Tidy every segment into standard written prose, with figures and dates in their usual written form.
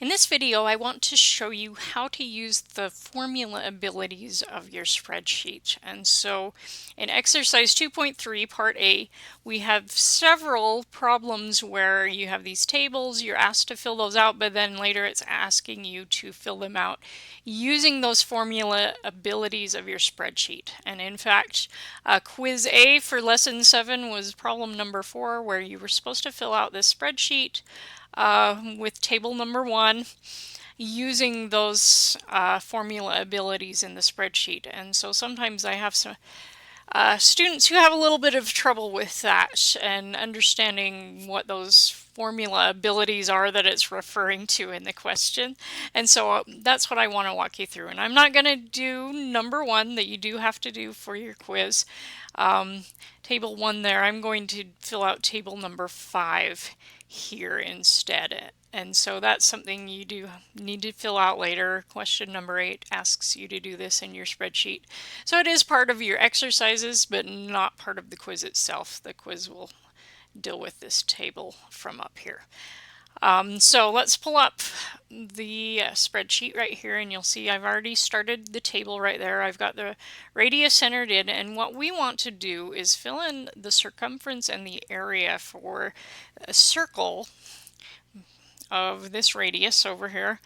In this video, I want to show you how to use the formula abilities of your spreadsheet. And so in exercise 2.3, part A, we have several problems where you have these tables, you're asked to fill those out, but then later it's asking you to fill them out using those formula abilities of your spreadsheet. And in fact, quiz A for lesson 7 was problem number 4, where you were supposed to fill out this spreadsheet with table number 1 using those formula abilities in the spreadsheet. And so sometimes I have some students who have a little bit of trouble with that and understanding what those formula abilities are that it's referring to in the question. And so that's what I want to walk you through. And I'm not going to do number 1 that you do have to do for your quiz. Table 1 there, I'm going to fill out table number 5 here instead. And so that's something you do need to fill out later. Question number 8 asks you to do this in your spreadsheet. So it is part of your exercises, but not part of the quiz itself. The quiz will deal with this table from up here. So let's pull up the spreadsheet right here, and you'll see I've already started the table right there. I've got the radius entered in, and what we want to do is fill in the circumference and the area for a circle of this radius over here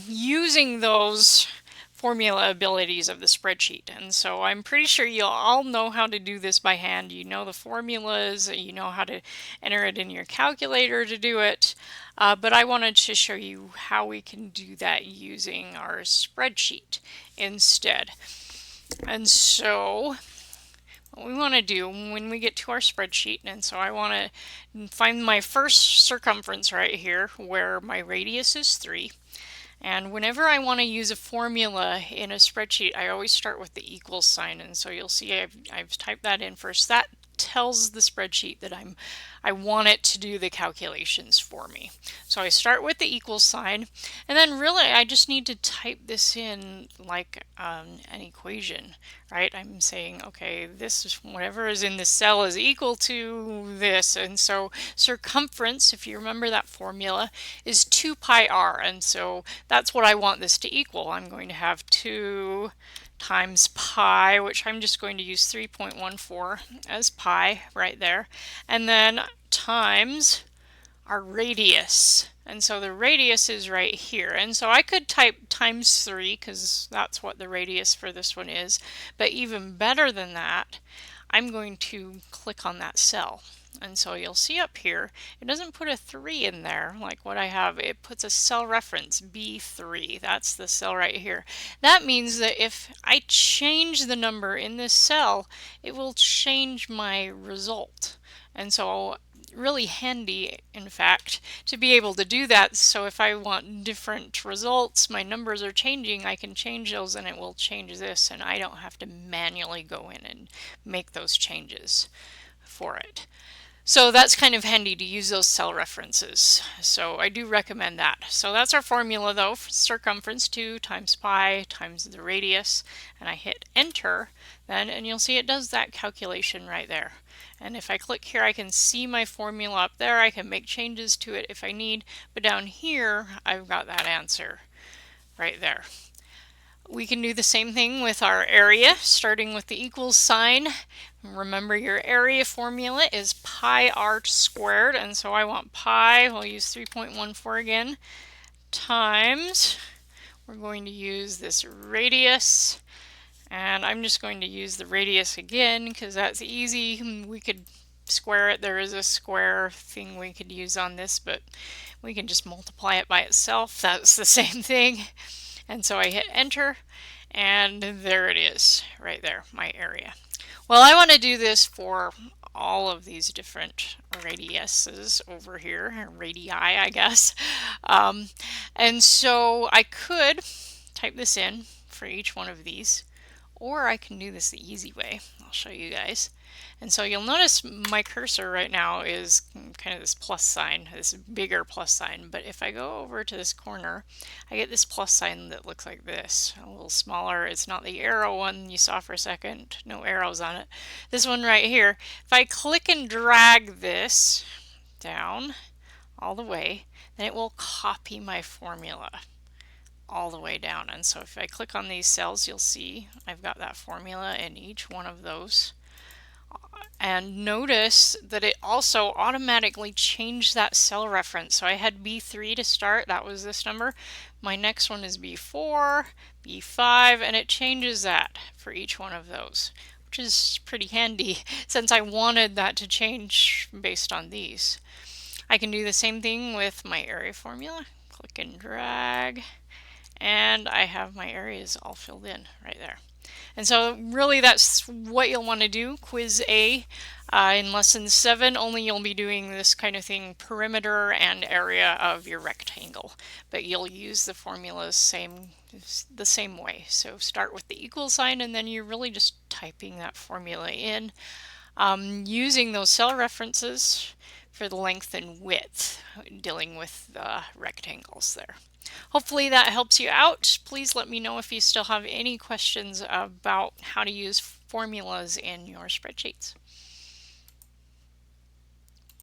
using those formula abilities of the spreadsheet. And so I'm pretty sure you'll all know how to do this by hand. You know the formulas, you know how to enter it in your calculator to do it, but I wanted to show you how we can do that using our spreadsheet instead. And so what we want to do when we get to our spreadsheet, and so I want to find my first circumference right here where my radius is 3. And whenever I want to use a formula in a spreadsheet, I always start with the equal sign. And so you'll see I've typed that in first. That tells the spreadsheet that I want it to do the calculations for me. So I start with the equal sign, and then really I just need to type this in like an equation, right? I'm saying, okay, this is whatever is in this cell is equal to this. And so circumference, if you remember that formula, is 2 pi r, and so that's what I want this to equal. I'm going to have 2 times pi, which I'm just going to use 3.14 as pi right there, and then times our radius. And so the radius is right here. And so I could type times 3 because that's what the radius for this one is. But even better than that, I'm going to click on that cell. And so you'll see up here, it doesn't put a 3 in there like what I have. It puts a cell reference, B3. That's the cell right here. That means that if I change the number in this cell, it will change my result. And so really handy, in fact, to be able to do that. So if I want different results, my numbers are changing, I can change those and it will change this, and I don't have to manually go in and make those changes for it. So that's kind of handy to use those cell references. So I do recommend that. So that's our formula though, for circumference 2 times pi times the radius, and I hit enter then, and you'll see it does that calculation right there. And if I click here, I can see my formula up there. I can make changes to it if I need, but down here I've got that answer right there. We can do the same thing with our area, starting with the equals sign. Remember, your area formula is pi r squared, and so I want pi, we'll use 3.14 again, times, we're going to use this radius, and I'm just going to use the radius again because that's easy. We could square it. There is a square thing we could use on this, but we can just multiply it by itself. That's the same thing. And so I hit enter, and there it is right there, my area. Well, I want to do this for all of these different radiuses over here, radii, I guess. And so I could type this in for each one of these, or I can do this the easy way. I'll show you guys. And so you'll notice my cursor right now is kind of this plus sign, this bigger plus sign. But if I go over to this corner, I get this plus sign that looks like this, a little smaller. It's not the arrow one you saw for a second, no arrows on it. This one right here, if I click and drag this down all the way, and it will copy my formula all the way down. And so if I click on these cells, you'll see I've got that formula in each one of those. And notice that it also automatically changed that cell reference. So I had B3 to start, that was this number. My next one is B4, B5, and it changes that for each one of those, which is pretty handy since I wanted that to change based on these. I can do the same thing with my area formula. Click and drag, and I have my areas all filled in right there. And so really that's what you'll want to do. Quiz A in lesson 7, only you'll be doing this kind of thing, perimeter and area of your rectangle. But you'll use the formulas the same way. So start with the equal sign and then you're really just typing that formula in, using those cell references for the length and width, dealing with the rectangles there. Hopefully that helps you out. Please let me know if you still have any questions about how to use formulas in your spreadsheets.